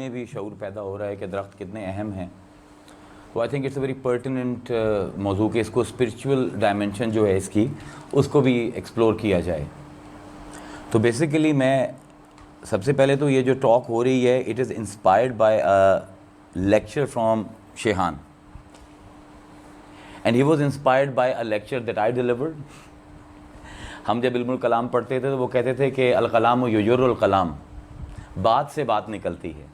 میں بھی شعور پیدا ہو رہا ہے کہ درخت کتنے اہم ہیں. تو I think it's a very pertinent موضوع کہ اس کو اسپرچول ڈائمینشن جو ہے اس کی اس کو بھی ایکسپلور کیا جائے. تو بیسیکلی میں سب سے پہلے تو یہ جو ٹاک ہو رہی ہے it is inspired by lecture from شیخان and he was inspired by a lecture that I delivered. ہم جب علم الکلام پڑھتے تھے تو وہ کہتے تھے کہ الکلام یجر الکلام، بات سے بات نکلتی ہے.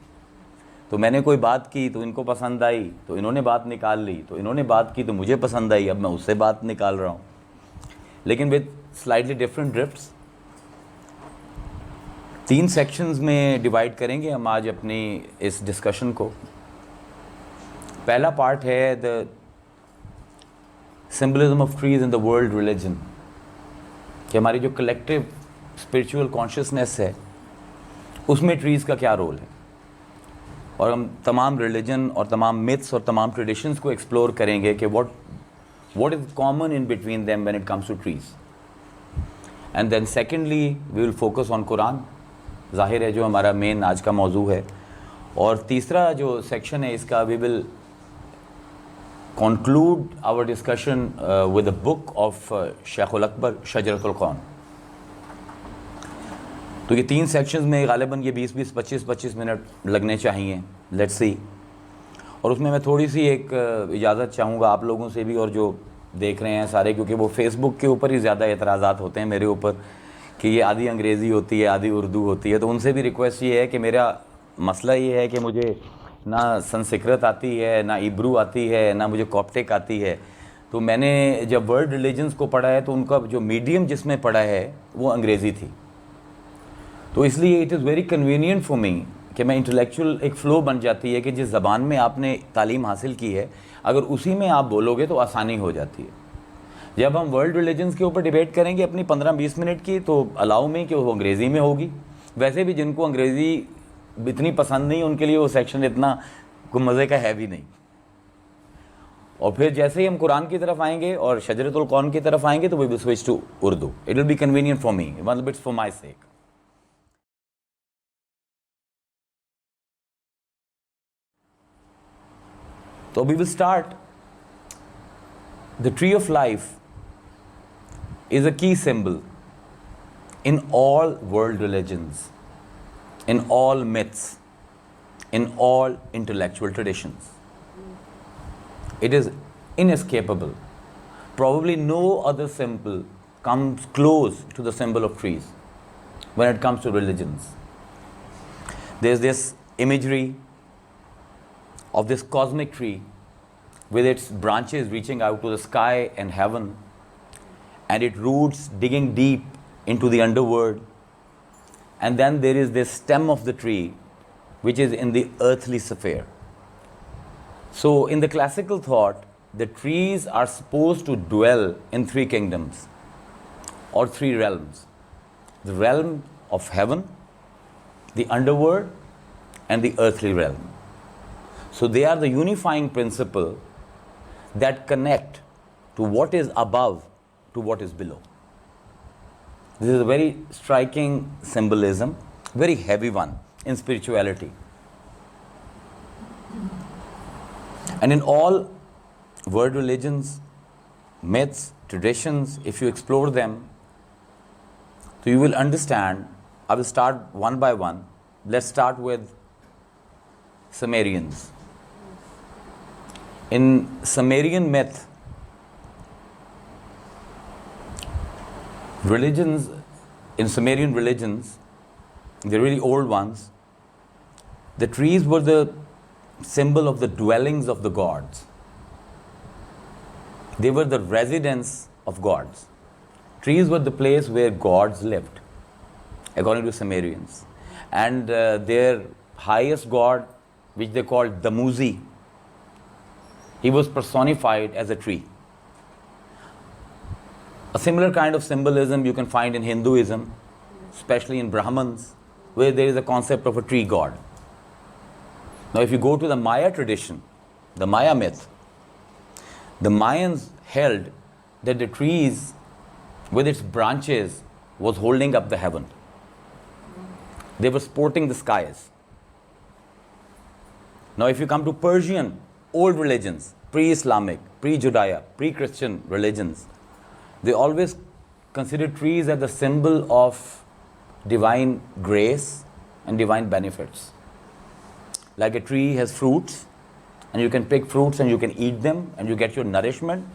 تو میں نے کوئی بات کی تو ان کو پسند آئی تو انہوں نے بات نکال لی، تو انہوں نے بات کی تو مجھے پسند آئی، اب میں اس سے بات نکال رہا ہوں لیکن وتھ سلائٹلی ڈفرینٹ ڈرفٹس. 3 سیکشنز میں ڈیوائڈ کریں گے ہم آج اپنی اس ڈسکشن کو. پہلا پارٹ ہے the symbolism of trees in the world religion, کہ ہماری جو کلیکٹیو اسپرچول کانشیسنیس ہے اس میں ٹریز کا کیا رول ہے. اور ہم تمام ریلیجن اور تمام میتھس اور تمام ٹریڈیشنز کو ایکسپلور کریں گے کہ what is common in between them when it comes to trees. And then secondly we will focus on Quran, ظاہر ہے جو ہمارا مین آج کا موضوع ہے. اور تیسرا جو سیکشن ہے اس کا وی ول conclude our discussion with a book of شیخ الاکبر شجرۃ القرآن. تو یہ 3 سیکشنز میں غالباً یہ 20 25 منٹ لگنے چاہیے. Let's see. اور اس میں میں تھوڑی سی ایک اجازت چاہوں گا آپ لوگوں سے بھی اور جو دیکھ رہے ہیں سارے، کیونکہ وہ فیس بک کے اوپر ہی زیادہ اعتراضات ہوتے ہیں میرے اوپر کہ یہ آدھی انگریزی ہوتی ہے آدھی اردو ہوتی ہے. تو ان سے بھی ریکویسٹ یہ ہے کہ میرا مسئلہ یہ ہے کہ مجھے نہ سنسکرت آتی ہے، نہ عبرو آتی ہے، نہ مجھے کوپٹک آتی ہے. تو میں نے جب ورلڈ ریلیجنز کو پڑھا ہے تو ان کا جو میڈیم جس میں پڑھا ہے وہ انگریزی تھی. تو اس لیے it is very convenient for می کہ میں انٹلیکچوئل ایک فلو بن جاتی ہے کہ جس زبان میں آپ نے تعلیم حاصل کی ہے اگر اسی میں آپ بولو گے تو آسانی ہو جاتی ہے. جب ہم ورلڈ ریلیجنز کے اوپر ڈیبیٹ کریں گے اپنی 15-20 منٹ کی تو الاؤ میں کہ وہ انگریزی میں ہوگی. ویسے بھی جن کو انگریزی اتنی پسند نہیں ان کے لیے وہ سیکشن اتنا کوئی مزے کا ہے بھی نہیں. اور پھر جیسے ہی ہم قرآن کی طرف آئیں گے اور شجرۃ القرآن کی طرف آئیں گے تو we will switch to Urdu. It will be convenient for me, مطلب اٹس فار مائی سیک. تو we will start. The tree of life is a key symbol in all world religions, in all myths, in all intellectual traditions. It is inescapable. Probably no other symbol comes close to the symbol of trees when it comes to religions. There's this imagery of this cosmic tree with its branches reaching out to the sky and heaven, and its roots digging deep into the underworld. And then there is this stem of the tree which is in the earthly sphere. So in the classical thought, the trees are supposed to dwell in 3 kingdoms or 3 realms. The realm of heaven, the underworld, and the earthly realm. So they are the unifying principle that connect to what is above to what is below. This is a very striking symbolism, very heavy one in spirituality. And in all world religions, myths, traditions, if you explore them, so you will understand. I will start one by one. Let's start with Sumerians. In Sumerian myth, Sumerian religions, the really old ones, the trees were the symbol of the dwellings of the gods. They were the residence of gods. Trees were the place where gods lived, according to Sumerians. And their highest god, which they called Damuzi, he was personified as a tree. A similar kind of symbolism you can find in Hinduism, especially in Brahmins, where there is a concept of a tree god. Now if you go to the Maya tradition, the Maya myth, the Mayans held that the trees with its branches was holding up the heaven. They were supporting the skies. Now, if you come to Persian, old religions, pre-Islamic, pre-Judaic, pre-Christian religions, they always consider trees as the symbol of divine grace and divine benefits. Like a tree has fruits, and you can pick fruits and you can eat them and you get your nourishment.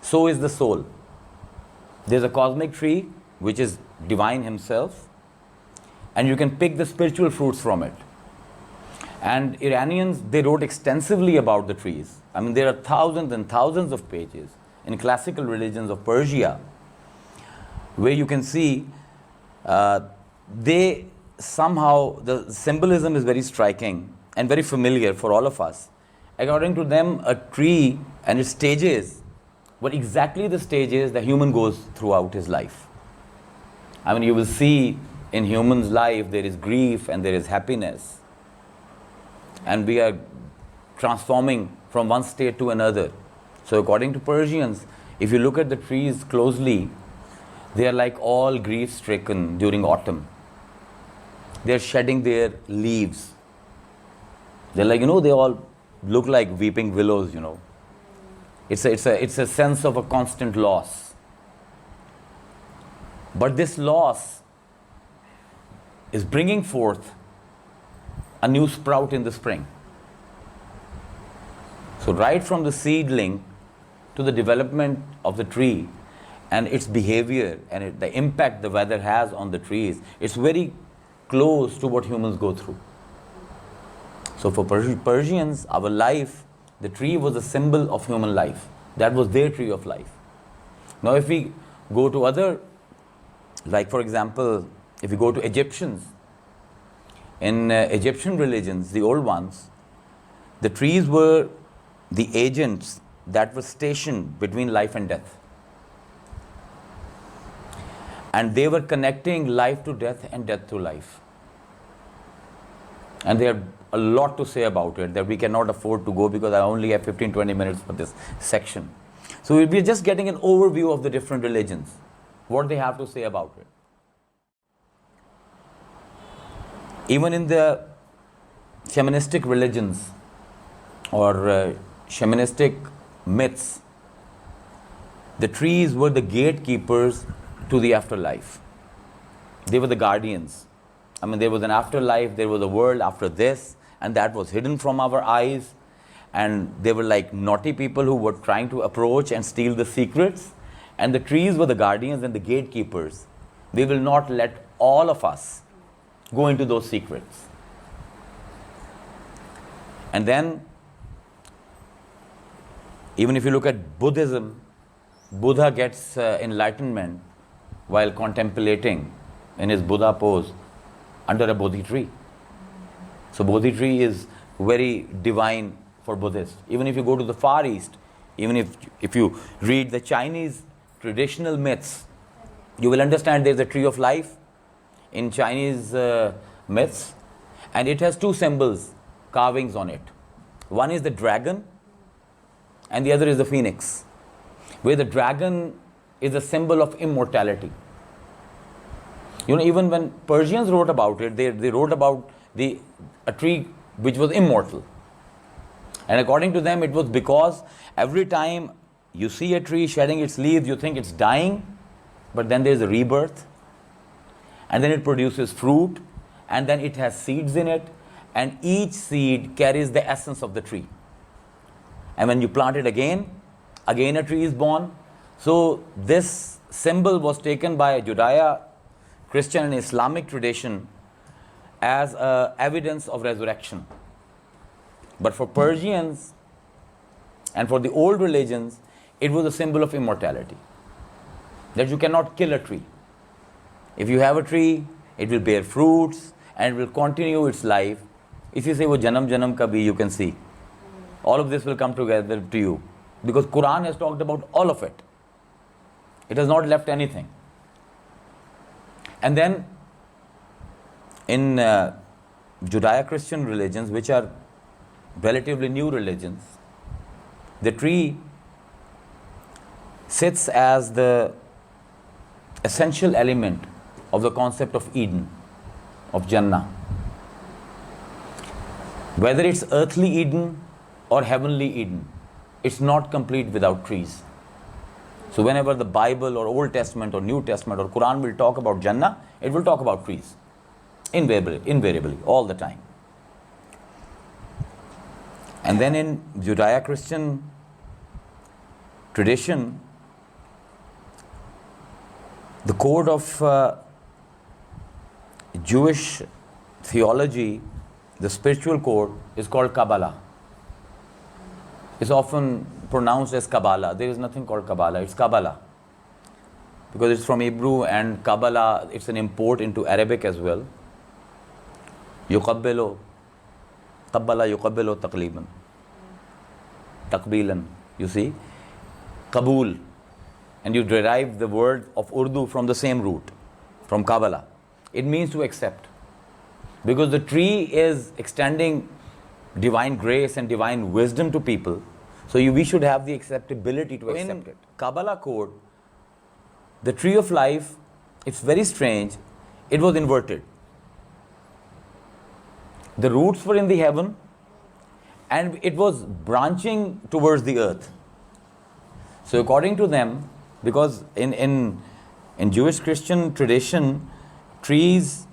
So is the soul. There's a cosmic tree which is divine himself, and you can pick the spiritual fruits from it. And Iranians, they wrote extensively about the trees. I mean, there are thousands and thousands of pages in classical religions of Persia where you can see they somehow, the symbolism is very striking and very familiar for all of us. According to them, a tree and its stages were exactly the stages the human goes throughout his life. I mean, you will see in human's life there is grief and there is happiness. And we are transforming from one state to another. So according to Persians, if you look at the trees closely, they are like all grief-stricken during autumn. They are shedding their leaves. They're like, they all look like weeping willows, It's a sense of a constant loss. But this loss is bringing forth a new sprout in the spring. So right from the seedling to the development of the tree and its behavior and the impact the weather has on the trees, it's very close to what humans go through. So for Persians, our life, the tree was a symbol of human life. That was their tree of life. Now if we go to other, like for example, if we go to Egyptians, in Egyptian religions, the old ones, the trees were the agents that were stationed between life and death. And they were connecting life to death and death to life. And there are a lot to say about it that we cannot afford to go because I only have 15-20 minutes for this section. So we'll be just getting an overview of the different religions, what they have to say about it. Even in the shamanistic religions or shamanistic myths, the trees were the gatekeepers to the afterlife. They were the guardians. I mean, there was an afterlife, there was a world after this, and that was hidden from our eyes. And they were like naughty people who were trying to approach and steal the secrets. And the trees were the guardians and the gatekeepers. They will not let all of us go into those secrets. And then, even if you look at Buddhism, Buddha gets enlightenment while contemplating in his Buddha pose under a Bodhi tree. So Bodhi tree is very divine for Buddhists. Even if you go to the Far East, even if you read the Chinese traditional myths, you will understand there's a tree of life in Chinese myths, and it has two symbols, carvings on it. One is the dragon and the other is the phoenix, where the dragon is a symbol of immortality. Even when Persians wrote about it, they wrote about a tree which was immortal. And according to them, it was because every time you see a tree shedding its leaves, you think it's dying, but then there's a rebirth, and then it produces fruit, and then it has seeds in it, and each seed carries the essence of the tree. And when you plant it again a tree is born. So this symbol was taken by Judaic, Christian and Islamic tradition as evidence of resurrection. But for Persians and for the old religions, it was a symbol of immortality, that you cannot kill a tree. If you have a tree, it will bear fruits and it will continue its life. If you say, wo janam ka bhi, you can see. All of this will come together to you. Because Quran has talked about all of it. It has not left anything. And then in Judeo-Christian religions, which are relatively new religions, the tree sits as the essential element of the concept of Eden, of Jannah. Whether it's earthly Eden or heavenly Eden, it's not complete without trees. So whenever the Bible or Old Testament or New Testament or Quran will talk about Jannah, it will talk about trees. Invariably, all the time. And then in Judeo-Christian tradition, the code of Jewish theology, the spiritual code, is called Kabbalah. It's often pronounced as Kabbalah. There is nothing called Kabbalah, it's Kabbalah. Because it's from Hebrew, and Kabbalah, it's an import into Arabic as well. Yuqabbilu, Qabbala yuqabbilu taqliban. Taqbilan, you see. Qabul. And you derive the word of Urdu from the same root, from Kabbalah. It means to accept. Because the tree is extending divine grace and divine wisdom to people. So we should have the acceptability to accept it. Kabbalah code, the tree of life, it's very strange. It was inverted. The roots were in the heaven, and it was branching towards the earth. So according to them, because in Jewish Christian tradition, trees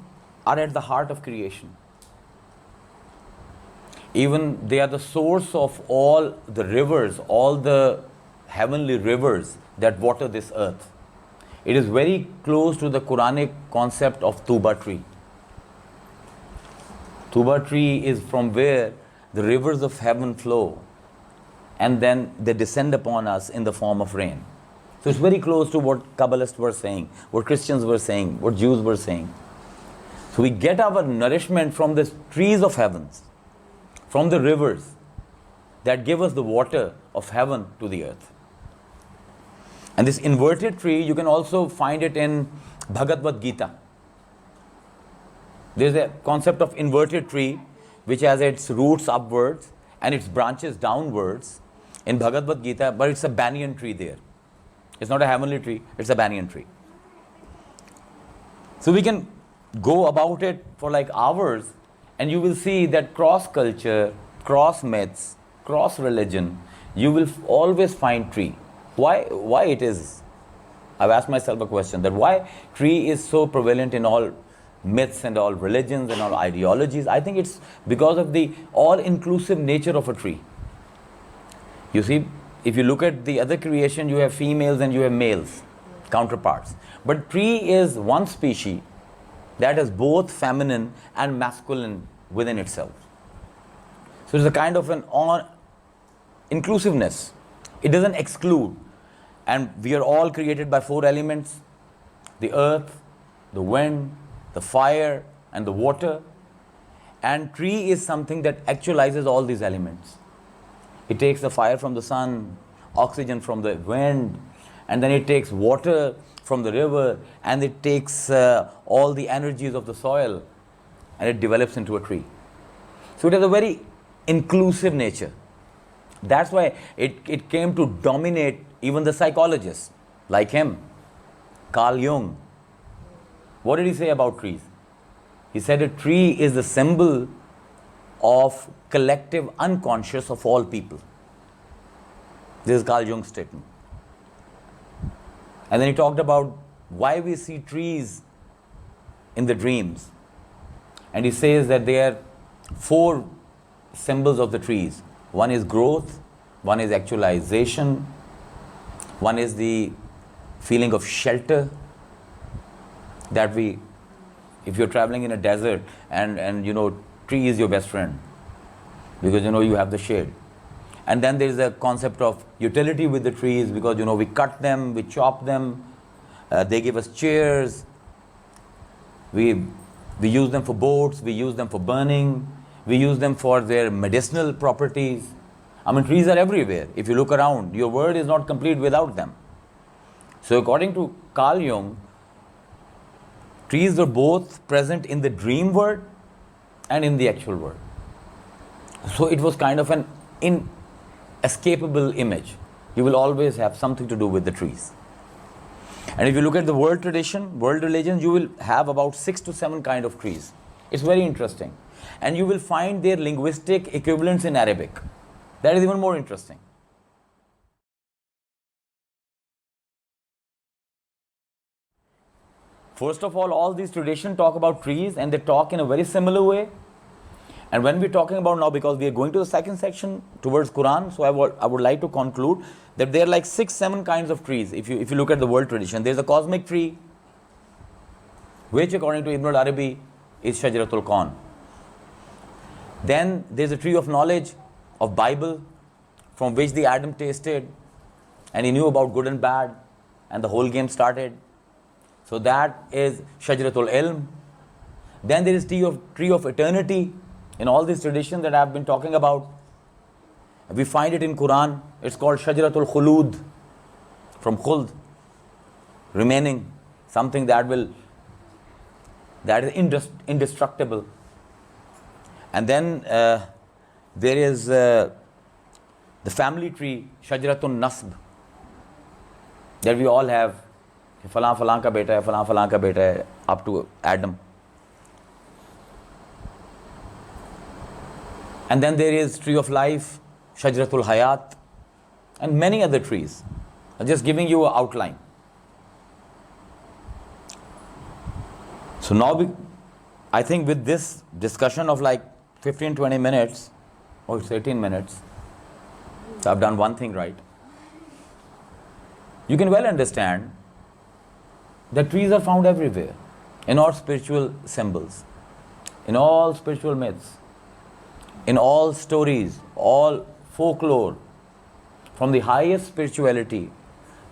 are at the heart of creation. Even they are the source of all the rivers, all the heavenly rivers that water this earth. It is very close to the Quranic concept of Tuba tree. Tuba tree is from where the rivers of heaven flow, and then they descend upon us in the form of rain. So it's very close to what Kabbalists were saying, what Christians were saying, what Jews were saying. So we get our nourishment from the trees of heavens, from the rivers that give us the water of heaven to the earth. And this inverted tree, you can also find it in Bhagavad Gita. There's a concept of inverted tree which has its roots upwards and its branches downwards in Bhagavad Gita, but it's a banyan tree there. It's not a heavenly tree, it's a banyan tree. So we can go about it for like hours, and you will see that cross culture, cross myths, cross religion, you will always find tree. Why it is? I've asked myself a question, that why tree is so prevalent in all myths and all religions and all ideologies. I think it's because of the all-inclusive nature of a tree. You see, if you look at the other creation, you have females and you have males, counterparts. But tree is one species that is both feminine and masculine within itself. So it's a kind of an inclusiveness. It doesn't exclude. And we are all created by 4 elements: the earth, the wind, the fire, and the water. And tree is something that actualizes all these elements. It takes the fire from the sun, oxygen from the wind, and then it takes water from the river, and it takes all the energies of the soil, and it develops into a tree. So it has a very inclusive nature. That's why it came to dominate even the psychologists, like him, Carl Jung. What did he say about trees? He said a tree is the symbol of collective unconscious of all people. This is Carl Jung's statement. And then he talked about why we see trees in the dreams. And he says that there are 4 symbols of the trees. One is growth, one is actualization, one is the feeling of shelter, that if you're traveling in a desert and tree is your best friend, because you have the shade. And then there is a concept of utility with the trees, because we cut them, we chop them, they give us chairs, we use them for boats, we use them for burning, we use them for their medicinal properties. I mean, trees are everywhere. If you look around, your world is not complete without them. So according to Carl Jung, trees were both present in the dream world and in the actual world. So it was kind of an inescapable image. You will always have something to do with the trees. And if you look at the world tradition, world religions, you will have about 6 to 7 kind of trees. It's very interesting. and you will find their linguistic equivalents in Arabic. That is even more interesting. First of all these traditions talk about trees, and they talk in a very similar way. And when we're talking about now, because we are going to the second section towards Quran, so I would like to conclude that there are like 6-7 kinds of trees. If you look at the world tradition, there's a cosmic tree, which according to Ibn al-Arabi is Shajaratul Kaun. Then there's a tree of knowledge of Bible, from which the Adam tasted and he knew about good and bad, and the whole game started. So that is Shajaratul Ilm. Then there is tree of eternity in all these traditions that I have been talking about. We find it in Quran. It's called Shajaratul Khulud, from Khuld, remaining, something that is indestructible. And then there is the family tree, Shajaratul Nasb, that we all have. Falan falan ka beta hai, falan falan ka beta hai, up to Adam. And then there is tree of life, Shajaratul Hayat, and many other trees. I'm just giving you an outline. So now I think with this discussion of like 15-20 minutes, or it's 18 minutes, so I've done one thing right. You can well understand that trees are found everywhere, in all spiritual symbols, in all spiritual myths, in all stories, all folklore, from the highest spirituality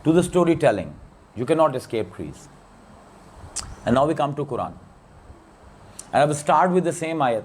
to the storytelling. You cannot escape trees. And now we come to Quran. And I will start with the same ayat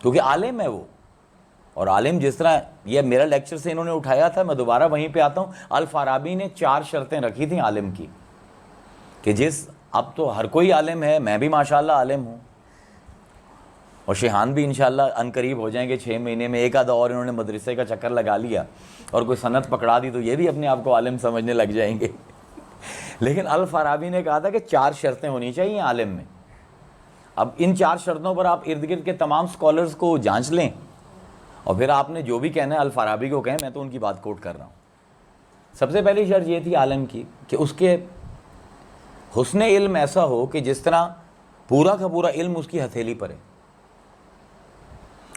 کیونکہ عالم ہے وہ. اور عالم جس طرح یہ میرا lecture سے انہوں نے اٹھایا تھا, میں دوبارہ وہیں پہ آتا ہوں. الفارابی نے 4 شرطیں رکھی تھیں عالم کی, کہ اب تو ہر کوئی عالم ہے, میں بھی ماشاءاللہ عالم ہوں, اور شیحان بھی انشاءاللہ ان قریب ہو جائیں گے 6 مہینے میں. ایک آدھا اور انہوں نے مدرسے کا چکر لگا لیا اور کوئی سند پکڑا دی تو یہ بھی اپنے آپ کو عالم سمجھنے لگ جائیں گے. لیکن الفارابی نے کہا تھا کہ 4 شرطیں ہونی چاہیے عالم میں. اب ان 4 شرطوں پر آپ ارد گرد کے تمام سکولرز کو جانچ لیں, اور پھر آپ نے جو بھی کہنا ہے الفارابی کو کہیں, میں تو ان کی بات کوٹ کر رہا ہوں. سب سے پہلی شرط یہ تھی عالم کی کہ اس کے حسن علم ایسا ہو کہ جس طرح پورا کا پورا علم اس کی ہتھیلی پر ہے.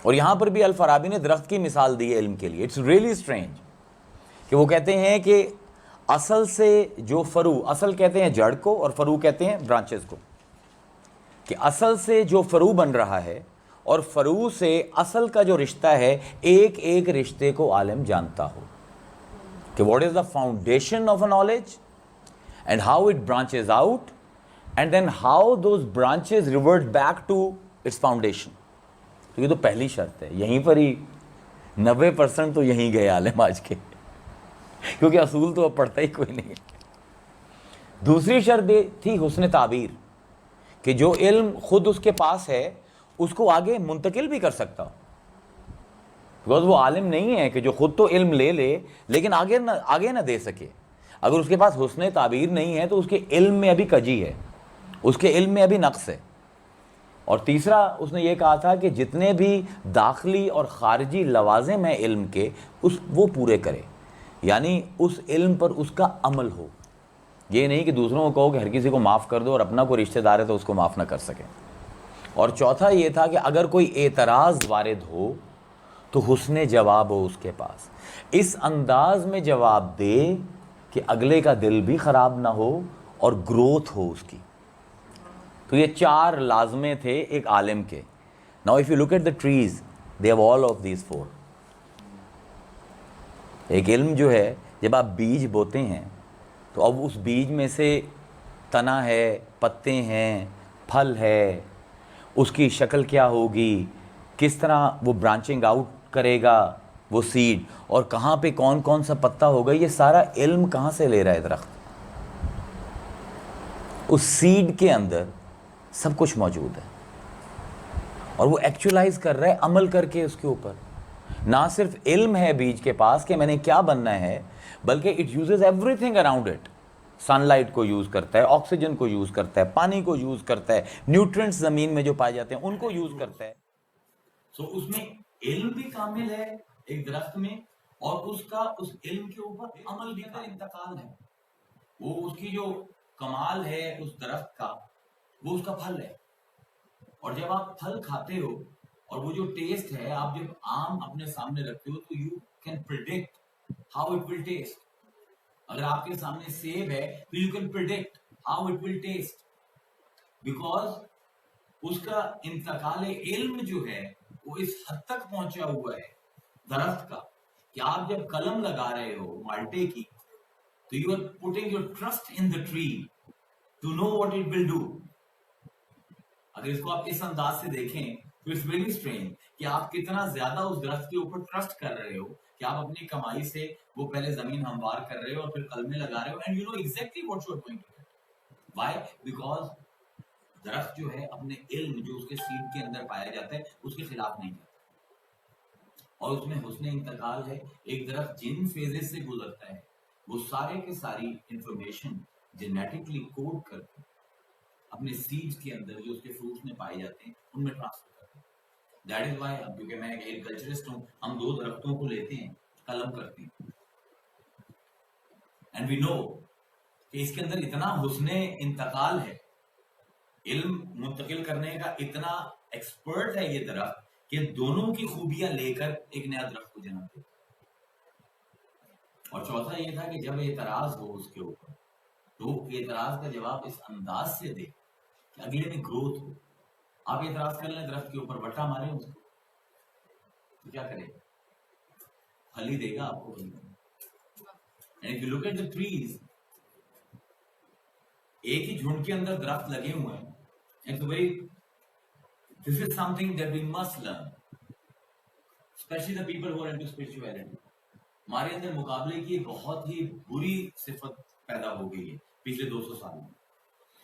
اور یہاں پر بھی الفارابی نے درخت کی مثال دی ہے علم کے لیے. اٹس ریئلی اسٹرینج کہ وہ کہتے ہیں کہ اصل سے جو فرو, اصل کہتے ہیں جڑ کو اور فرو کہتے ہیں برانچز کو, کہ اصل سے جو فرو بن رہا ہے اور فرو سے اصل کا جو رشتہ ہے, ایک ایک رشتے کو عالم جانتا ہو کہ what is the foundation of a knowledge and how it branches out and then how those branches revert back to its foundation. تو یہ تو پہلی شرط ہے. یہیں پر ہی 90% تو یہیں گئے عالم آج کے, کیونکہ اصول تو اب پڑھتا ہی کوئی نہیں. دوسری شرط تھی حسن تعبیر, کہ جو علم خود اس کے پاس ہے اس کو آگے منتقل بھی کر سکتا ہو. بیکاز وہ عالم نہیں ہے کہ جو خود تو علم لے لے لیکن آگے نہ دے سکے. اگر اس کے پاس حسن تعبیر نہیں ہے تو اس کے علم میں ابھی کجی ہے, اس کے علم میں ابھی نقص ہے. اور تیسرا اس نے یہ کہا تھا کہ جتنے بھی داخلی اور خارجی لوازم ہیں علم کے وہ پورے کرے, یعنی اس علم پر اس کا عمل ہو. یہ نہیں کہ دوسروں کو کہو کہ ہر کسی کو معاف کر دو اور اپنا کوئی رشتہ دار ہے تو اس کو معاف نہ کر سکے. اور چوتھا یہ تھا کہ اگر کوئی اعتراض وارد ہو تو حسن جواب ہو اس کے پاس, اس انداز میں جواب دے کہ اگلے کا دل بھی خراب نہ ہو اور گروتھ ہو اس کی. تو یہ 4 لازمے تھے ایک عالم کے. Now if you look at the trees, they have all of these 4. ایک علم جو ہے, جب آپ بیج بوتے ہیں تو اب اس بیج میں سے تنا ہے, پتے ہیں, پھل ہے, اس کی شکل کیا ہوگی, کس طرح وہ برانچنگ آؤٹ کرے گا وہ سیڈ, اور کہاں پہ کون کون سا پتا ہوگا, یہ سارا علم کہاں سے لے رہا ہے درخت. اس سیڈ کے اندر سب کچھ موجود ہے اور وہ ایکچولائز کر رہا ہے عمل کر کے اس کے اوپر. نہ صرف علم ہے بیج کے پاس کہ میں نے کیا بننا ہے, بلکہ it uses every thing around it. Sun light کو یوز کرتا ہے, آکسیجن کو یوز کرتا ہے, پانی کو یوز کرتا ہے, نیوٹرینٹس زمین میں جو پائے جاتے ہیں ان کو یوز کرتا ہے. سو اس میں علم بھی کامل ہے ایک درخت میں, اور اس کا اس علم کے اوپر عمل بھی کا انتقال ہے. وہ اس کی جو کمال ہے اس درخت کا, وہ اس کا پھل ہے. اور جب آپ پھل کھاتے ہو اور وہ جو ٹیسٹ ہے, آپ جب آم اپنے سامنے رکھتے ہو تو you can predict how it will taste. اگر آپ کے سامنے سیب ہے تو you can predict how it will taste, because اس کا انتقال علم جو ہے وہ اس حد تک پہنچا ہوا ہے درخت کا کہ آپ جب قلم لگا رہے ہو مالٹے کی تو you are putting your trust in the tree to know what it will do. اگر اس کو آپ اس انداز سے دیکھیں تو اٹس ویری اسٹرینج کہ آپ کتنا زیادہ اس درخت کے اوپر ٹرسٹ کر رہے ہو کہ آپ اپنی کمائی سے وہ پہلے زمین ہموار کر رہے ہو اور پھر قلمیں لگا رہے ہو, and you know exactly what you are going to get. Why? Because درخت جو ہے اپنے علم جو اس کے سیڈ کے اندر پایا جاتا ہے اس کے خلاف نہیں جاتا, اور اس میں حسن انتقال ہے. ایک درخت جن فیزز سے گزرتا ہے وہ سارے کے ساری انفارمیشن جینیٹکلی کوڈ کر کے اپنے سیڈز کے اندر جو اس کے فروٹس میں پائے جاتے ہیں ان میں ٹرانسفر کرتے ہیں. دیٹ از وائی, اب کیونکہ میں ایگریکلچرسٹ ہوں, ہم 2 درختوں کو لیتے ہیں, قلم کرتے ہیں, اینڈ وی نو کہ اس کے اندر اتنا حسن انتقال ہے, علم منتقل کرنے کا اتنا ایکسپرٹ ہے یہ درخت کہ دونوں کی خوبیاں لے کر ایک نیا درخت کو جنم دیتا. اور چوتھا یہ تھا کہ جب اعتراض ہو اس کے اوپر تو اعتراض کا جواب اس انداز سے دے کہ اگلے میں گروتھ ہو. آپ اعتراض کر لیں درخت کے اوپر, بٹا ماریں اس کو, تو کیا کرے گا؟ پھل ہی دے گا آپ کو. And if you look at the trees, ایک ہی جھنڈ کے اندر درخت لگے ہوئے ہیں. This is something that we must learn. especially the people who are into spirituality. ہمارے اندر مقابلے کی بہت ہی بری صفت پیدا ہو گئی ہے پچھلے 200 سالوں میں.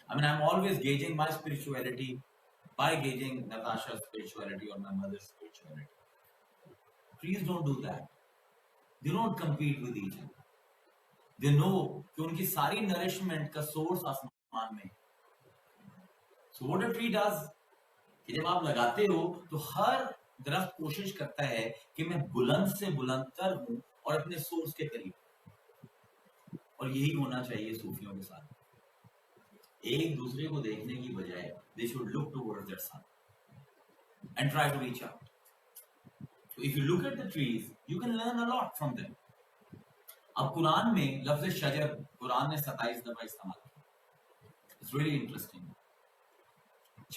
I mean, I'm always gauging my spirituality by gauging Natasha's spirituality or my mother's spirituality. Please don't do that. They don't compete with each other. They know کہ ان کی ساری نرشمنٹ کا سورس آسمان میں. So what a tree does کہ جب آپ لگاتے ہو تو ہر درخت کوشش کرتا ہے کہ میں بلند سے بلند تر ہوں اور اپنے سورس کے قریب. اور یہی ہونا چاہیے صوفیوں کے ساتھ. ایک دوسرے کو دیکھنے کی بجائے they should look towards their sun and try to reach out. So if you look at the trees, you can learn a lot from them. اب قرآن میں لفظ شجر قرآن نے 27 دفعہ استعمال کیا. It's really interesting.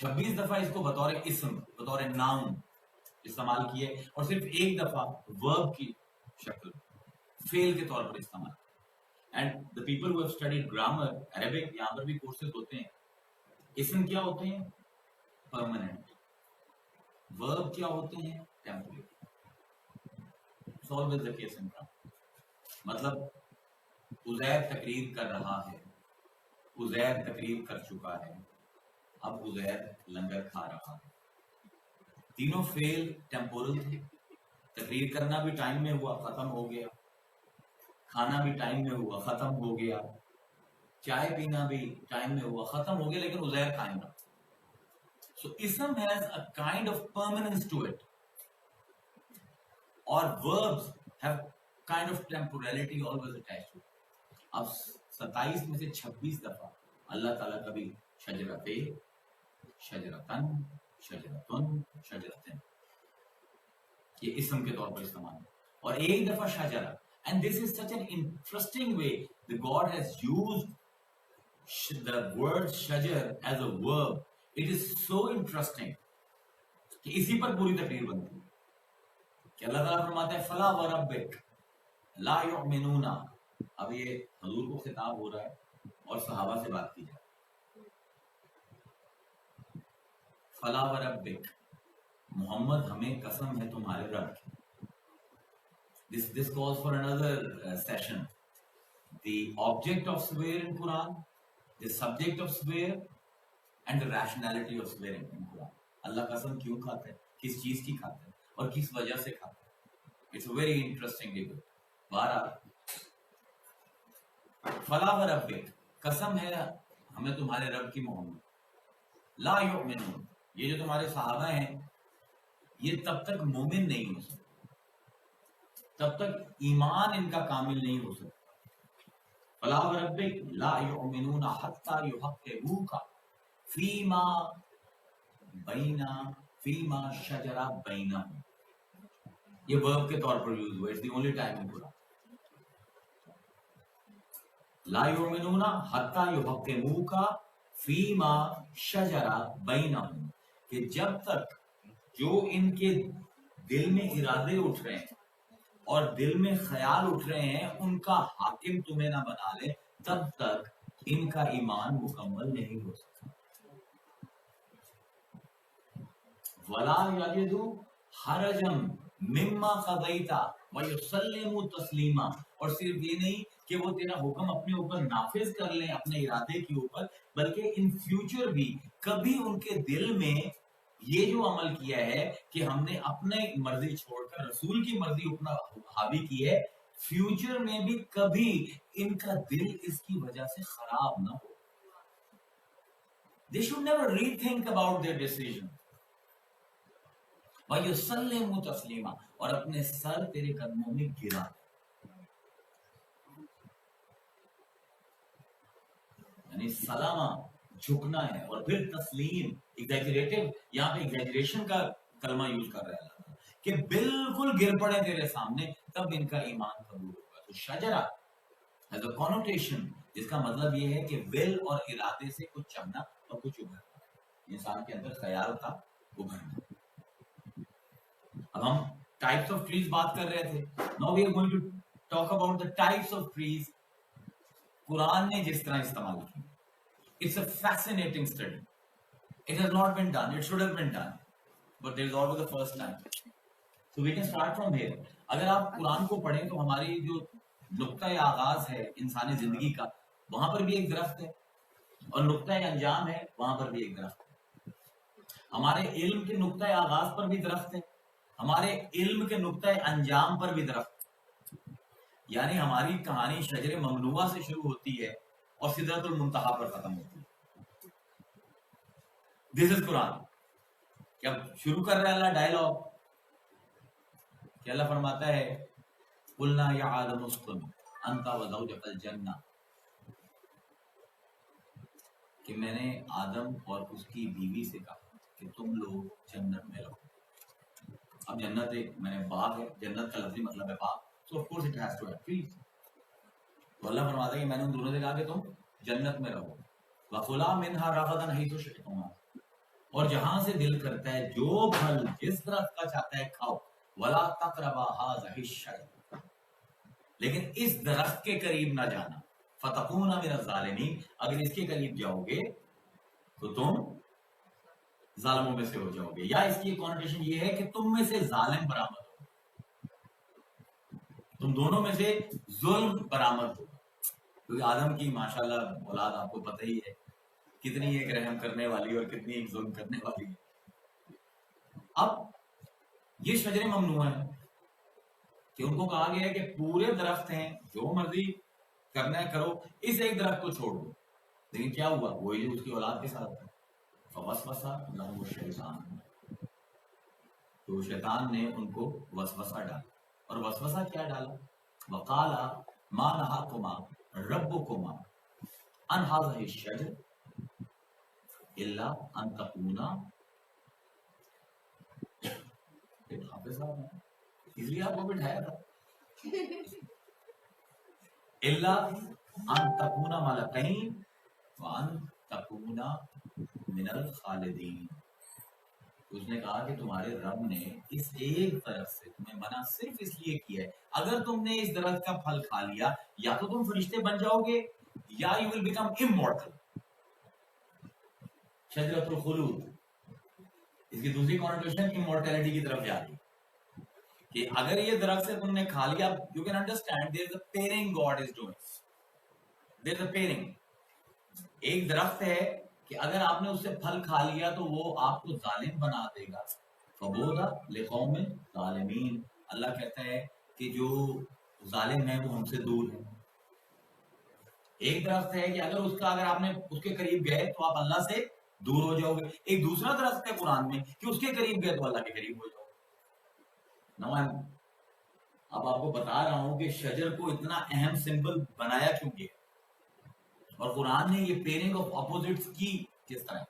26 دفعہ اس کو بطور اسم بطور ناؤن استعمال کیے اور صرف ایک دفعہ ورب کی شکل فعل کے طور پر استعمال. And the people who have studied grammar, Arabic, یہاں پر بھی کورسز ہوتے ہیں. اسم کیا ہوتے ہیں؟ permanent. verb کیا ہوتے ہیں؟ temporary. It's always the case in grammar. مطلب عزیر تقریر کر رہا ہے، عزیر تقریر کر چکا ہے، اب عزیر لنگر کھا رہا ہے. تینوں فعل ٹیمپورل تھے. تقریر کرنا بھی ٹائم میں ہوا، ختم ہو گیا. کھانا بھی ٹائم میں ہوا، ختم ہو گیا. چائے پینا بھی ٹائم میں ہوا، ختم ہو گیا، لیکن عزیر قائم رہا. So ism has a kind of permanence to it. Or verbs have kind of temporality always attached to it. اب 27 میں سے 26 دفعہ اللہ تعالیٰ کا بھی شجرتے، شجرتن، شجرتن، شجرتن یہ اسم کے طور پر استعمال ہے. اور ایک دفعہ شجرہ. And this is such an interesting way that God has used the word shajar as a verb. It is so interesting کہ اسی پر پوری تقریر بنتی ہے کہ اللہ تعالیٰ فرماتا ہے فلا وربک لا یؤمنون. اب یہ حضور کو خطاب ہو رہا ہے اور صحابہ سے بات کی جائے. فلا وربک محمد ہمیں قسم ہے تمہارے رب کی. This calls for another session. The object of swear in Quran, the subject of swear, and the rationality of swearing in Quran. اللہ قسم کیوں کھاتا ہے، کس چیز کی کھاتا ہے اور کس وجہ سے کھاتا ہے. It's a very interesting debate. بہرحال فلا وربک قسم ہے ہمیں تمہارے رب کی محمد. لا یؤمنون یہ جو تمہارے صحابہ ہیں یہ تب تک مومن نہیں ہو سکتے، تب تک ایمان ان کا کامل نہیں ہو سکتا. فلا وربک لا یؤمنون حتی یحکموک فیما شجر بینہم. یہ ورب کے طور پر یوز ہوا. اٹس دی اونلی ٹائم ان قرآن. لا یؤمنون حتی یحکموک فیما شجر بینہم کہ جب تک جو ان کے دل میں ارادے اٹھ رہے ہیں اور دل میں خیال اٹھ رہے ہیں ان کا حاکم تمہیں نہ بنا لے تب تک ان کا ایمان مکمل نہیں ہو سکتا. وَلَا يَجِدُوا حَرَجًا مِمَّا قَضَيْتَ وَيُسَلِّمُوا تَسْلِيمًا. اور صرف یہ نہیں کہ وہ تیرا حکم اپنے اوپر نافذ کر لیں اپنے ارادے کے اوپر، بلکہ ان فیوچر بھی کبھی ان کے دل میں یہ جو عمل کیا ہے کہ ہم نے اپنے مرضی چھوڑ کر رسول کی مرضی اپنا حاوی کی ہے، فیوچر میں بھی کبھی ان کا دل اس کی وجہ سے خراب نہ ہو. They should never rethink about their decision. وَيُسَلِّمُوا تَسْلِيمًا اور اپنے سر تیرے قدموں میں گرا. یعنی سلامہ جھکنا ہے اور پھر تسلیم. ایگزیجریٹو یہاں پہ ایگزیجریشن کا کلمہ یوز کر رہا ہے اللہ کہ بالکل گر پڑے تیرے سامنے تب ان کا ایمان قبول ہوگا. تو شجرہ has a connotation جس کا مطلب یہ ہے کہ ول اور ارادے سے کچھ چمنا اور کچھ ابھرنا. انسان کے اندر خیال تھا ابھرنا. اب ہم ٹائپس آف ٹریز بات کر رہے تھے. Now we are going to talk about the types of trees قرآن نے جس طرح استعمال کی. It's a fascinating study. It has not been done. It should have been done. But there is always a first time. So we can start from here. اگر آپ قرآن کو پڑھیں تو ہماری جو نقطۂ آغاز ہے انسانی زندگی کا وہاں پر بھی ایک درخت ہے اور نقطۂ انجام ہے وہاں پر بھی ایک درخت ہے. ہمارے علم کے نقطۂ آغاز پر بھی درخت ہے, ہمارے علم کے نقطۂ انجام پر بھی درخت ہے. یعنی ہماری کہانی شجر ممنوعہ سے شروع ہوتی ہے اور سدرۃ المنتہا پر ختم ہوتی ہے. دس از قرآن. کیا شروع کر رہا ہے اللہ ڈائلاگ کہ اللہ فرماتا ہے قلنا یا آدم اسکن انت وزوجک الجنہ, کہ میں نے آدم اور اس کی بیوی سے کہا کہ تم لوگ جنت میں رہو. اب جنت ایک میں نے باغ ہے, جنت کا لفظی مطلب ہے باغ, so of course it has to have trees. تو اللہ فرماتا ہے کہ میں نے ان دونوں سے کہا کہ تم جنت میں رہو. وَكُلَا مِنْهَا رَغَدًا حَيْثُ شِئْتُمَا, اور جہاں سے دل کرتا ہے جو پھل جس درخت کا چاہتا ہے کھاؤ. وَلَا تَقْرَبَا هَٰذِهِ الشَّجَرَةَ, لیکن اس درخت کے قریب نہ جانا. فَتَكُونَ مِنَ الظَّالِمِينَ, اگر اس کے قریب جاؤ گے تو تم ظالموں میں سے ہو جاؤ گے. یا اس کی کانوٹیشن یہ ہے کہ تم میں سے ظالم برآمد ہو, تم دونوں میں سے ظلم برآمد ہو. کیونکہ آدم کی ماشاءاللہ اولاد آپ کو پتہ ہی ہے کتنی ایک رحم کرنے والی اور کتنی ایک ظلم کرنے والی ہے. اب یہ شجر ممنوع ہے کہ ان کو کہا گیا ہے کہ پورے درخت ہیں, جو مرضی کرنا ہے کرو, اس ایک درخت کو چھوڑ دو. لیکن کیا ہوا, وہی جو اس کی اولاد کے ساتھ فوسوسہ لہم الشیطان, تو شیطان نے ان کو وسوسہ ڈالا. اور وسوسہ کیا ڈالا؟ وقال ما نہاکما ربکما عن هذه الشجرة الا ان تکونا, حافظ صاحب اس لیے آپ کو بٹھایا تھا, الا ان تکونا ملکین وان تکونا من الخالدین. اس نے کہا کہ تمہارے رب نے اس ایک طرف سے تمہیں منع صرف اس لیے کیا ہے, اگر تم نے اس درخت کا پھل کھا لیا یا تو تم فرشتے بن جاؤ گے یا یو ول بیکم امورٹل. شجرۃ الخلود, اس کی دوسری کانوٹیشن امورٹیلٹی کی طرف جا رہی ہے کہ اگر یہ درخت سے تم نے کھا لیا, you can understand there is a pairing God is doing, there is a pairing. ایک درخت ہے کہ اگر آپ نے اس سے پھل کھا لیا تو وہ آپ کو ظالم بنا دے گا. فبودا لقوم ظالمین, اللہ کہتا ہے کہ جو ظالم ہیں وہ ہم سے دور ہیں. ایک درخت ہے کہ اگر آپ نے اس کے قریب گئے تو آپ اللہ سے دور ہو جاؤ گے. ایک دوسرا درخت ہے قرآن میں کہ اس کے قریب گئے تو اللہ کے قریب ہو جاؤ گے. اب آپ کو بتا رہا ہوں کہ شجر کو اتنا اہم سمبل بنایا کیوں گیا, اور قرآن نے یہ پیئرنگ آف اپوزٹس کی کس طرح.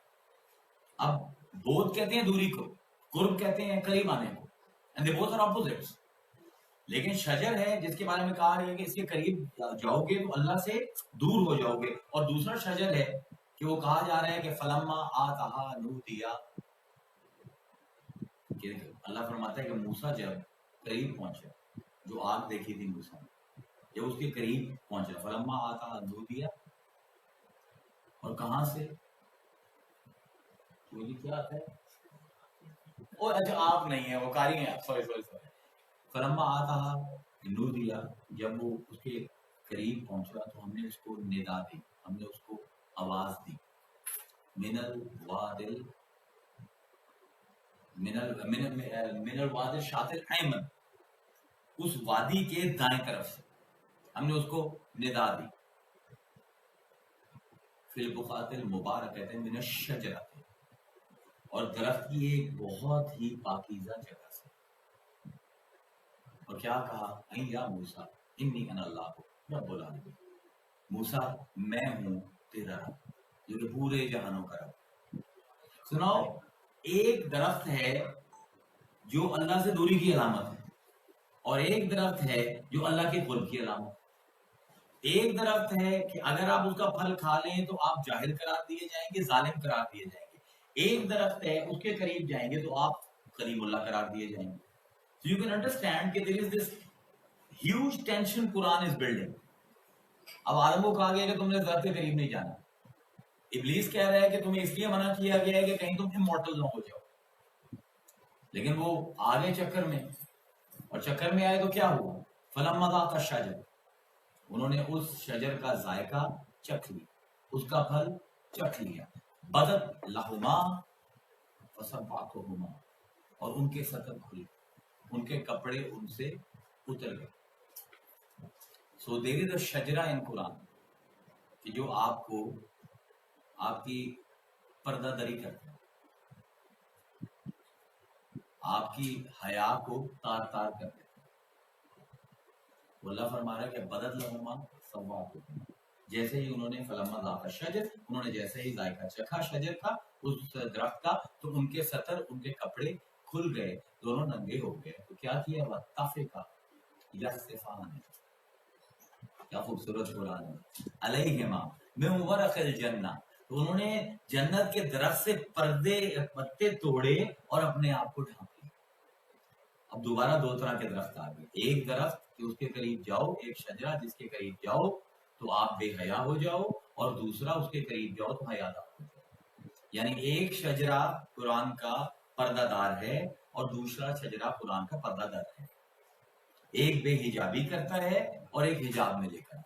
اب بودھ کہتے ہیں دوری کو, قرب کہتے ہیں قریب آنے کو, and they both are opposites. لیکن شجر ہے جس کے بارے میں کہا رہا ہے کہ اس کے قریب جاؤ گے تو اللہ سے دور ہو جاؤ گے. اور دوسرا شجر ہے کہ وہ کہا جا رہا ہے کہ فلما آتہا نودیا, کہ اللہ فرماتا ہے کہ موسیٰ جب قریب پہنچا, جو آگ دیکھی تھی موسیٰ نے, جب اس کے قریب پہنچا, فلما آتہا نودیا, اور کہاں سے کیا آتا ہے, اور اچھا آپ نہیں ہے وہ قاری ہیں, سوری. فلما آتہا نودیا, جب وہ اس کے قریب پہنچا تو ہم نے اس کو ندا دی, ہم نے اس کو آواز دی. من الواد الشاطئ الایمن, اس وادی کے دائیں طرف سے ہم نے اس کو ندا دی. فی البقعۃ المبارکۃ من الشجرۃ, اور درخت کی ایک بہت ہی پاکیزہ جگہ سے. اور کیا کہا, این یا موسیٰ انی انا اللہ رب العالمین, موسیٰ میں ہوں تیرا رب جو کہ پورے جہانوں کا رب. سناؤ, ایک درخت ہے جو اللہ سے دوری کی علامت ہے, اور ایک درخت ہے جو اللہ کے قرب کی علامت ہے. ایک درخت ہے کہ اگر آپ اس کا پھل کھا لیں تو آپ جاہل قرار دیے جائیں گے, ظالم قرار دیے جائیں گے. ایک درخت ہے اس کے قریب جائیں گے تو آپ کریم اللہ قرار دیے جائیں گے. So you can understand کہ there is this huge tension Quran is building. اب آدم کو کہا گیا کہ تم نے درخت کے قریب نہیں جانا. ابلیس کہہ رہا ہے کہ تمہیں اس لیے منع کیا گیا ہے کہ کہیں تم امورٹل نہ ہو جاؤ. لیکن وہ آگے چکر میں اور چکر میں آئے تو کیا ہوا؟ فلما ذاق الشجر، انہوں نے اس شجر کا ذائقہ چکھ لیا، اس کا پھل چکھ لیا، بدت لہما فسبعتهما، اور ان کے سطر کھل گئے، ان کے کپڑے ان سے اتر گئے. سو دیر از اے شجرہ ان قرآن کہ جو آپ کو آپ کی پردہ دری کرتا ہے، آپ کی حیا کو تار تار کر دیتا ہے. وہ اللہ فرما رہا ہے کہ بدت لہما سوآتہما، جیسے ہی انہوں نے فلما ذاق الشجر، انہوں نے جیسے ہی ذائقہ چکھا شجر کا، اس درخت کا، تو ان کے سطر، ان کے کپڑے کھل گئے، دونوں ننگے ہو گئے. تو کیا کیا؟ واتفقا یخصفان، کیا خوبصورت قرآن ہے. علیہما من ورق الجنہ، تو انہوں نے جنت کے درخت سے پتے توڑے اور اپنے آپ کو ڈھانپ لیا. اب دوبارہ دو طرح کے درخت آ گئے، ایک درخت کہ اس کے قریب جاؤ، ایک شجرہ جس کے قریب جاؤ تو آپ بے حیا ہو جاؤ، اور دوسرا اس کے قریب جاؤ تو حیا دار ہو جاؤ. یعنی ایک شجرہ قرآن کا پردہ دار ہے اور دوسرا شجرہ قرآن کا پردہ دار ہے. ایک بے حجابی کرتا ہے اور ایک حجاب میں لے کر.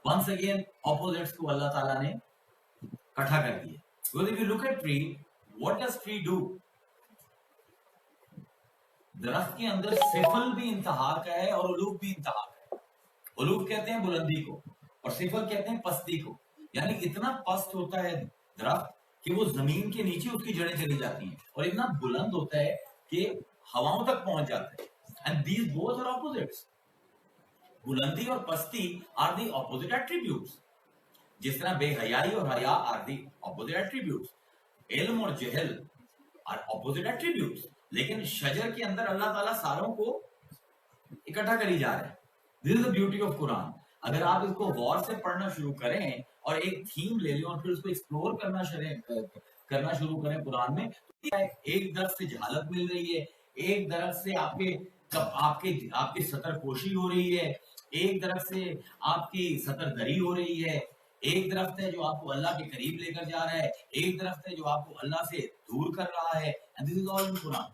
ونس اگین اپوزٹس کو اللہ تعالیٰ نے اکٹھا کر دیا. Because if you look at tree, what does tree do? درخت کے اندر صفل بھی انتہا کا ہے اور علوف بھی انتہا کا ہے. علوف کہتے ہیں بلندی کو اور صفل کہتے ہیں پستی کو. یعنی اتنا پست ہوتا ہے درخت کہ وہ زمین کے نیچے اس کی جڑیں چلی جاتی ہیں، اور اتنا بلند ہوتا ہے کہ ہواؤں تک پہنچ جاتا ہے. And these both are opposites. بلندی اور پستی are the opposite attributes. جس طرح بے حیائی اور حیا are the opposite attributes. علم اور جہل are opposite attributes. لیکن شجر کے اندر اللہ تعالیٰ ساروں کو اکٹھا کری جا رہا ہے. This is the beauty of Quran. اگر آپ اس کو غور سے پڑھنا شروع کریں اور ایک تھیم لے لیں اور پھر اس کو ایکسپلور کرنا شروع کریں قرآن میں، تو ایک درخت سے جہالت مل رہی ہے، ایک درخت سے آپ کے سطر پوشی ہو رہی ہے، ایک درخت سے آپ کی سطر دری ہو رہی ہے، ایک درخت ہے جو آپ کو اللہ کے قریب لے کر جا رہا ہے، ایک درخت ہے جو آپ کو اللہ سے دور کر رہا ہے. And this is all in Quran.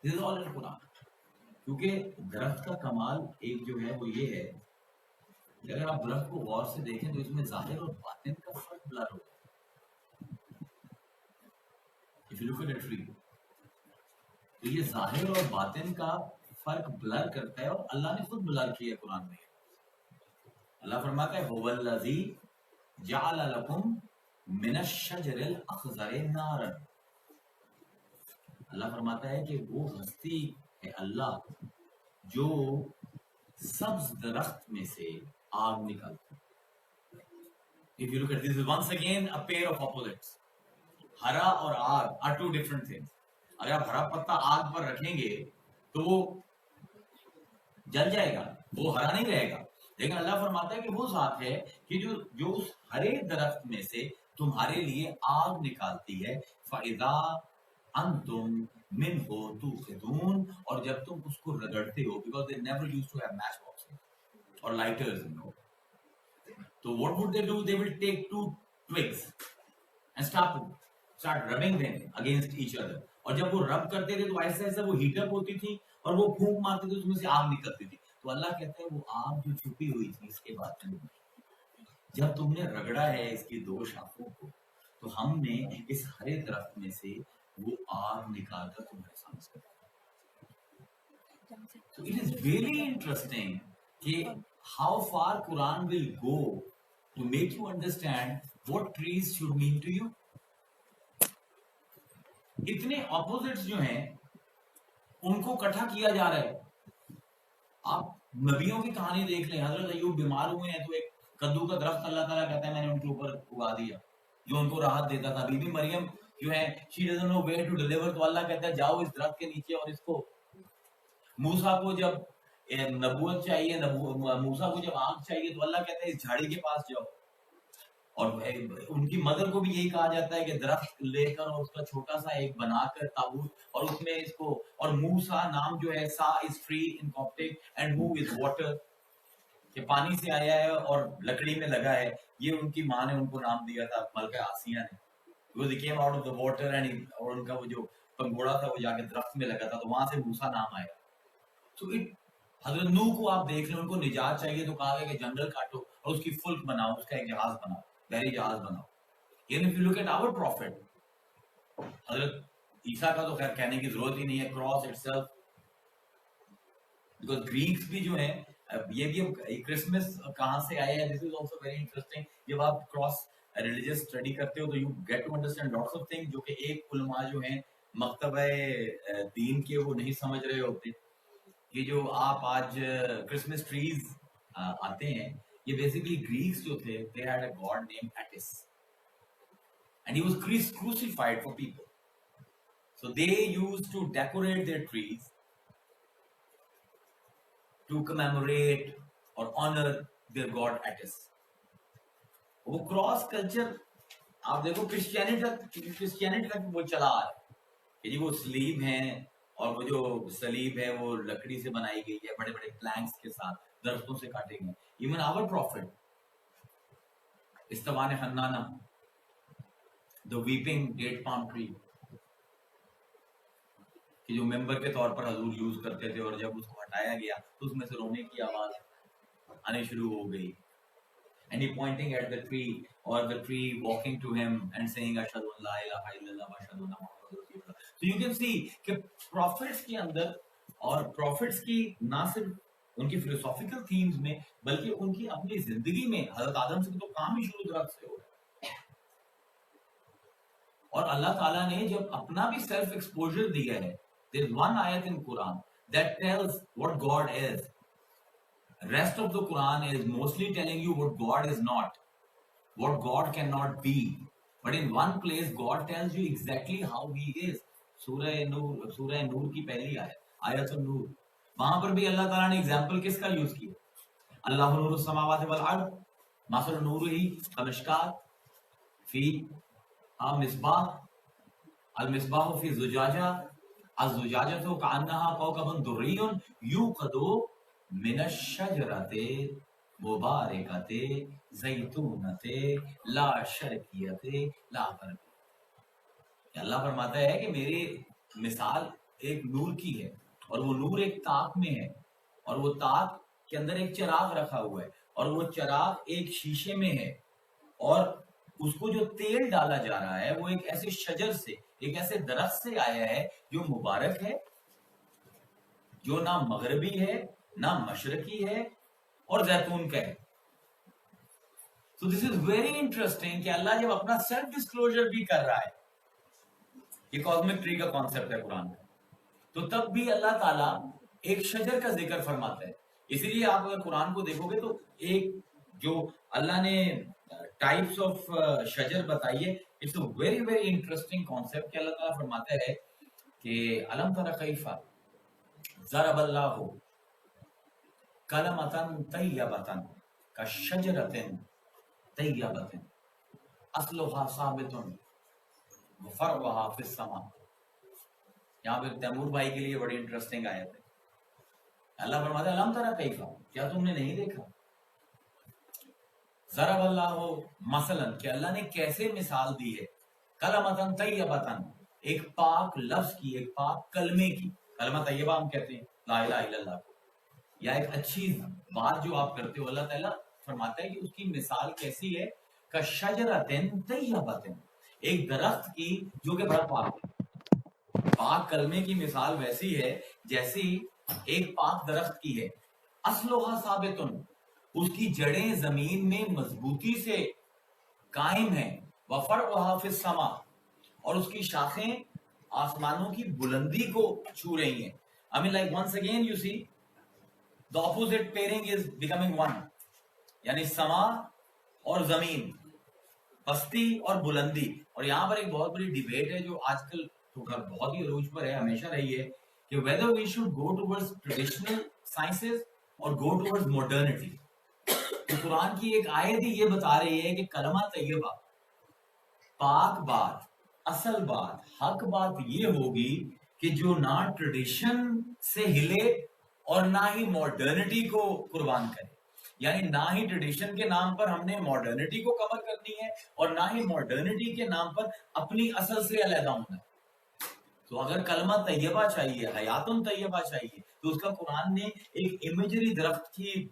This is all in Quran. کیونکہ درخت کا کمال ایک جو ہے وہ یہ ہے کہ اگر آپ درخت کو غور سے دیکھیں تو اس میں ظاہر اور باطن کا فرق بلر ہوتا ہے. If you look at a tree, تو یہ ظاہر اور باطن کا فرق بلر کرتا ہے، اور اللہ نے خود بلر کیا قرآن میں. اللہ فرماتا ہے هو الذی جعل لکم من الشجر الاخضر نارا. اللہ فرماتا ہے کہ وہ ہستی ہے اللہ جو سبز درخت میں سے آگ نکالتا ہے. If you look at this, is once again a pair of opposites. ہرا اور آگ are two different things. اگر آپ ہرا پتا آگ پر رکھیں گے تو وہ جل جائے گا، وہ ہرا نہیں رہے گا. لیکن اللہ فرماتا ہے کہ وہ ذات ہے کہ جو اس ہرے درخت میں سے تمہارے لیے آگ نکالتی ہے. فَإِذَا أَنْتُمْ مِنْهُ تُوقِدُونَ، اور جب تم اس کو رگڑتے ہو، because they never used to have matchboxes or lighters, you know. So what would they do? They will take two twigs and start rubbing them against each other. اور جب وہ رب کرتے تھے تو ایسا ایسا وہ ہیٹ اپ ہوتی تھی اور وہ پھونک مارتے تھے، اس میں سے آگ نکلتی تھی. تو اللہ کہتا ہے وہ آگ جو چھپی ہوئی تھی اس کے بعد جب تم نے رگڑا ہے اس کی دو شاخوں کو، تو ہم نے اس ہرے درخت میں سے وہ آگ نکال کر تمہارے سامنے سے. So it is very interesting کہ how far Quran will go to make you understand what trees should mean to you. اتنے opposites جو ہیں ان کو اکٹھا کیا جا رہا ہے. آپ نبیوں کی کہانی دیکھ لیں. حضرت ایوب بیمار ہوئے ہیں تو ایک کدو کا درخت اللہ تعالیٰ کہتا ہے میں نے ان کے اوپر اگا دیا جو ان کو راحت دیتا تھا. بی بی مریم جو ہے she doesn't know where to deliver، تو اللہ کہتا ہے جاؤ اس درخت کے نیچے اور اس کو. موسیٰ کو جب نبوت چاہیے، موسیٰ کو جب آنکھ چاہیے تو اللہ کہتا ہے اس جھاڑی کے پاس جاؤ. اور ان کی مدر کو بھی یہی کہا جاتا ہے کہ درخت لے کر اور اس کا چھوٹا سا ایک بنا کر تابوت، اور اس میں اس کو، اور موسیٰ نام جو ہے سا از ٹری ان کوپٹک اینڈ مو از واٹر، کہ پانی سے آیا ہے اور لکڑی میں لگا ہے. یہ ان کی ماں نے ان کو نام دیا تھا، ملکہ آسیہ نے. Because they came out of the water and اور ان کا وہ جو پنگوڑا تھا وہ جا کے درخت میں لگا تھا تو وہاں سے موسیٰ نام آیا. تو حضرت نوح کو آپ دیکھ لیں، ان کو نجات چاہیے تو کہا گیا کہ جنگل کاٹو اور اس کی فلک بناؤ، اس کا ایک جہاز بناؤ، بحری جہاز بناؤ. Even if you look at our prophet, حضرت عیسیٰ کا تو خیر کہنے کی ضرورت ہی نہیں ہے، cross it self. Because Greeks بھی جو ہیں، یہ بھی کرسمس کہاں سے آیا ہے، this is also very interesting. جب آپ کراس ریلیجیس اسٹڈی کرتے ہو تو you get to understand lots of thing جو کہ ایک علماء جو ہیں مکتبہ دین کے وہ نہیں سمجھ رہے ہوتے. کہ جو آپ آج کرسمس ٹریز آتے ہیں، یہ بیسیکلی گریکس جو تھے، they had a god named Attis and he was crucified for people. So they used to decorate their trees to commemorate or honor their god Attis. وہ کراس کلچر آپ دیکھو Christianity تک وہ چلا آ رہا ہے کہ جی وہ سلیب ہیں، اور وہ جو سلیب ہے وہ لکڑی سے بنائی گئی ہے، بڑے بڑے پلانکس کے ساتھ درختوں سے کاٹے گئے. ایون آور پروفٹ استوان حنانہ، the weeping date palm tree، کہ جو ممبر کے طور پر حضور یوز کرتے تھے، اور جب اس کو ہٹایا گیا تو اس میں سے رونے کی آواز آنے شروع ہو گئی. And he pointing at the tree, or the tree walking to him and saying ashhadu an la ilaha illallah wa ashhadu anna muhammadur rasulullah. So you can see کہ prophets کے اندر، اور prophets کی نہ صرف ان کی philosophical themes میں بلکہ ان کی اپنی زندگی میں، حضرت آدم سے تو کام ہی شروع درخت سے ہو رہا ہے. اور اللہ تعالیٰ نے جب اپنا بھی سیلف ایکسپوجر دیا ہے، there is one ayat in Quran that tells what God is. Rest of the Quran is mostly telling you what God is not, what God cannot be. But in one place God tells you exactly how he is. سورہ نور کی پہلی آیت النور، وہاں پر بھی اللہ تعالیٰ نے example کس کا یوز کیا؟ اللہ نور السماوات والارض مثل نورہ کمشکات فیہا مصباح، المصباح فی زجاجہ، الزجاجۃ کأنہا کوکب دری یوقد من الشجرۃ مبارکۃ زیتونۃ لا شرقیۃ لا غربیۃ. اللہ فرماتا ہے کہ میری مثال ایک نور کی ہے، اور وہ نور ایک تاک میں ہے، اور وہ تاک کے اندر ایک چراغ رکھا ہوا ہے، اور وہ چراغ ایک شیشے میں ہے، اور اس کو جو تیل ڈالا جا رہا ہے وہ ایک ایسے شجر سے، ایک ایسے درخت سے آیا ہے جو مبارک ہے، جو نہ مغربی ہے نہ مشرقی ہے، اور زیتون کا ہے. So this is very interesting کہ اللہ جب اپنا سیلف ڈسکلوجر بھی کر رہا ہے، یہ کاسمک ٹری کا کانسیپٹ ہے قرآن کا، تو تب بھی اللہ تعالیٰ ایک شجر کا ذکر فرماتا ہے. اسی لیے آپ اگر قرآن کو دیکھو گے تو ایک جو اللہ نے ٹائپس آف شجر بتائیے، it's a very very interesting concept کہ اللہ تعالیٰ فرماتا ہے کہ الم تر کیف ضرب اللہ کلمۃ طیبۃ کشجرۃ طیبۃ اصلھا ثابت وفرعھا فی السماء. یہاں پہ تیمور بھائی کے لیے بڑی انٹرسٹنگ آیت ہے. اللہ فرماتا ہے الم تر کیف، کیا تم نے نہیں دیکھا؟ ضرب اللہ مثلا، کہ اللہ نے کیسے مثال دی ہے، کلمۃ طیبۃ، ایک پاک لفظ کی، ایک پاک کلمے کی. کلمہ طیبہ ہم کہتے ہیں لا الہ الا اللہ کو، یا ایک اچھی بات جو آپ کرتے ہو. اللہ تعالیٰ فرماتا ہے کہ اس کی مثال کیسی ہے، کشجرۃ طیبۃ، ایک درخت کی جو کہ بڑا پاک ہے. پاک کلمے کی مثال ویسی ہے جیسی ایک پاک درخت کی ہے. اصلھا ثابت، اس کی جڑیں زمین میں مضبوطی سے قائم ہیں. وفرعھا فی السماء، اور اس کی شاخیں آسمانوں کی بلندی کو چھو رہی ہیں. I mean like once again you see the opposite pairing is becoming one، یعنی سما اور زمین، پستی اور بلندی. اور یہاں پر ایک بہت بڑی ڈیبیٹ ہے جو آج کل تو بہت ہی عروج پر ہے، ہمیشہ رہی ہے، کہ whether we should go towards traditional sciences or go towards modernity. تو قرآن کی ایک آیت ہی یہ بتا رہی ہے کہ کلمہ طیبہ، پاک بات، اصل بات، حق بات یہ ہوگی کہ جو نہ ٹریڈیشن سے ہلے اور نہ ہی ماڈرنٹی کو قربان کرے. یعنی نہ ہی ٹریڈیشن کے نام پر ہم نے ماڈرنٹی کو کور کرنی ہے، اور نہ ہی ماڈرنٹی کے نام پر اپنی اصل سے علیحدہ ہونا ہے. تو اگر کلمہ طیبہ چاہیے، حیاتن طیبہ چاہیے، تو اس کا قرآن نے ایک امیجری درخت کی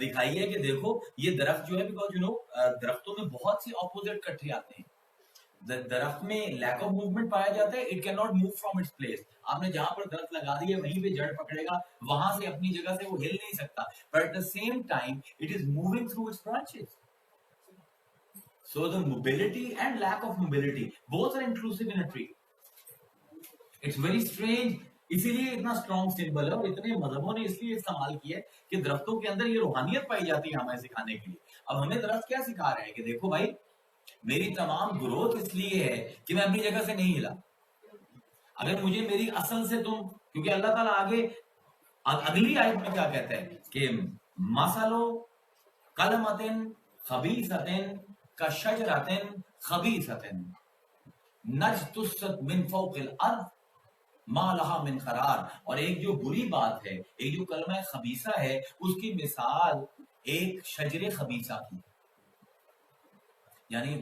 دکھائی ہے کہ دیکھو یہ درخت جو ہے بیکاز درختوں میں بہت سی اپوزٹ کٹھے آتے ہیں. درخت میں لیک آف موومنٹ پایا جاتا ہے. It can not move from its place. آپ نے جہاں پر درخت لگا دی ہے وہیں پہ جڑ پکڑے گا, وہاں سے اپنی جگہ سے وہ ہل نہیں سکتا. But at the same time it is moving through its branches. So the mobility and lack of mobility both are inclusive in a tree. It's very strange. اسی لیے اتنا اسٹرانگ سمبل ہے اور اتنے مذہبوں نے اس لیے استعمال کیا ہے کہ درختوں کے اندر یہ روحانیت پائی جاتی ہے ہمیں سکھانے کے لیے. اب ہمیں درخت کیا سکھا رہے ہیں کہ دیکھو بھائی میری تمام گروتھ اس لیے ہے کہ میں اپنی جگہ سے نہیں ہلا. اگر مجھے میری اصل سے تم, کیونکہ اللہ تعالیٰ آگے اگلی آیت میں کیا کہتا ہے کہ مثلو کلمتن خبیثتن کشجرتن خبیثتن نجتثت من فوق الارض ما لها من قرار. اور ایک جو بری بات ہے, ایک جو کلمہ خبیثہ ہے, اس کی مثال ایک شجر خبیثہ کی. یعنی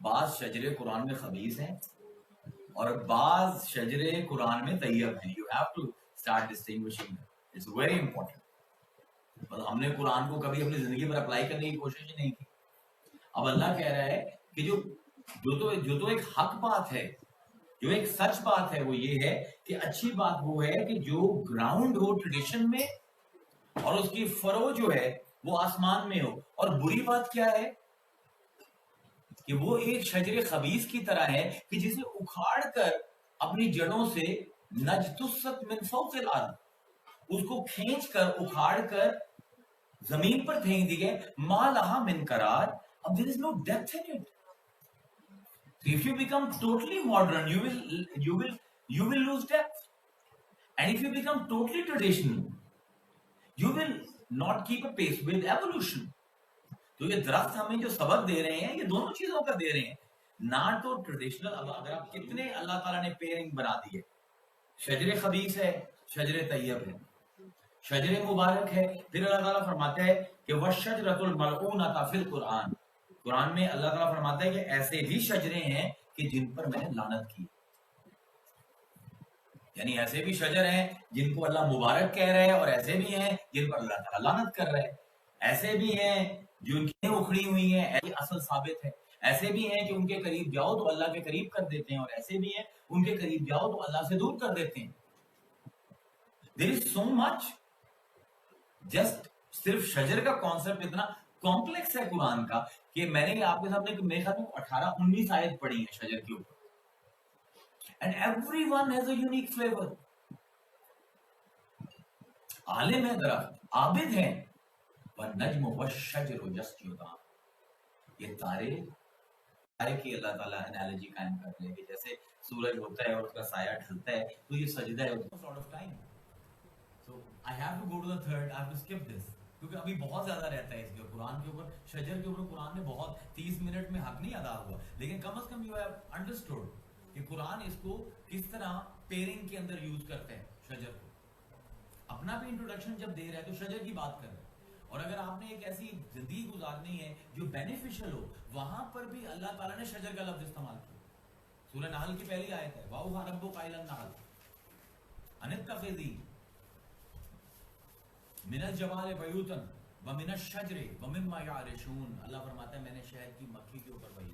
بعض شجرے قرآن میں خبیث ہیں اور بعض شجرے قرآن میں طیب ہیں. You have to start distinguishing them. It's very important. ہم نے قرآن کو کبھی اپنی زندگی پر اپلائی کرنے کی کوشش ہی نہیں کی. اب اللہ کہہ رہا ہے کہ جو تو ایک حق بات ہے, جو ایک سچ بات ہے, وہ یہ ہے کہ اچھی بات وہ ہے کہ جو گراؤنڈ ہو ٹریڈیشن میں اور اس کی فرو جو ہے وہ آسمان میں ہو. اور بری بات کیا ہے کہ وہ ایک شجر خبیث کی طرح ہے کہ جسے اکھاڑ کر اپنی جڑوں سے نجتثت من فوق الارض, اس کو کھینچ کر اکھاڑ کر زمین پر پھینک دی گئے. ما لہا من قرار. اب there is no depth in it. If you become totally modern, you will lose depth. And if you become totally traditional, you will not keep a pace with evolution. تو یہ درخت ہمیں جو سبق دے رہے ہیں یہ دونوں چیزوں کا دے رہے ہیں. نہ تو ٹریڈیشنل, اب اگر آپ کتنے اللہ تعالیٰ نے پیئرنگ بنا دی ہے, شجر خبیث ہے, شجر طیب ہے, شجر مبارک ہے. پھر اللہ تعالیٰ فرماتا ہے کہ وَالشَّجْرَةُ الْمَلْعُونَةَ فِي الْقُرْآنِ. قرآن میں اللہ تعالیٰ فرماتا ہے کہ ایسے بھی شجرے ہیں کہ جن پر میں نے لعنت کی. یعنی ایسے بھی شجر ہیں جن کو اللہ مبارک کہہ رہے ہیں اور ایسے بھی ہیں جن پر اللہ تعالیٰ لعنت کر رہے ہیں. ایسے بھی ہیں جو ان کی اکھڑی ہوئی ہیں, ایسی اصل ثابت ہے. ایسے بھی ہیں کہ ان کے قریب جاؤ تو اللہ کے قریب کر دیتے ہیں, اور ایسے بھی ہیں ان کے قریب جاؤ تو اللہ سے دور کر دیتے ہیں. There is so much. Just صرف شجر کا کانسیپٹ اتنا کمپلیکس ہے قرآن کا کہ میں نے آپ کے سامنے میرے خیال میں 18-19 آیت پڑھی ہیں شجر کے اوپر. And everyone has a unique flavor. عالم ہے درخت, عابد ہیں, وَالنَّجْمُ وَالشَّجْرُ يَسْجُدَانِ. یہ تارے کی اللہ تعالیٰ انالوجی قائم کر رہے ہیں کہ جیسے سورج ہوتا ہے اور اس کا سایہ ڈھلتا ہے تو یہ سجدہ ہے. sort of time. So I have to go to the third. I have to skip this. کیونکہ ابھی بہت زیادہ رہتا ہے اس کے قرآن کے اوپر, شجر کے اوپر قرآن نے بہت 30 منٹ میں حق نہیں ادا ہوا, لیکن کم از کم یو ہیو انڈرسٹوڈ کہ قرآن اس کو کس طرح پیئرنگ کے اندر یوز کرتے ہیں شجر کو. اپنا بھی انٹروڈکشن جب دے رہا ہے تو شجر کی بات کر رہے ہیں, اور اگر آپ نے ایک ایسی زندگی گزارنی ہے جو بینیفیشل ہو, وہاں پر بھی اللہ تعالیٰ نے شجر کا لفظ استعمال کیا. سورہ نحل کی پہلی آیت ہے وَأَوْحَىٰ رَبُّكَ إِلَى النَّحْلِ أَنِ اتَّخِذِي مِنَ الْجِبَالِ بُيُوتًا وَمِنَ الشَّجَرِ وَمِمَّا يَعْرِشُونَ. اللہ فرماتا ہے میں نے شہد کی مکھی کے اوپر وحی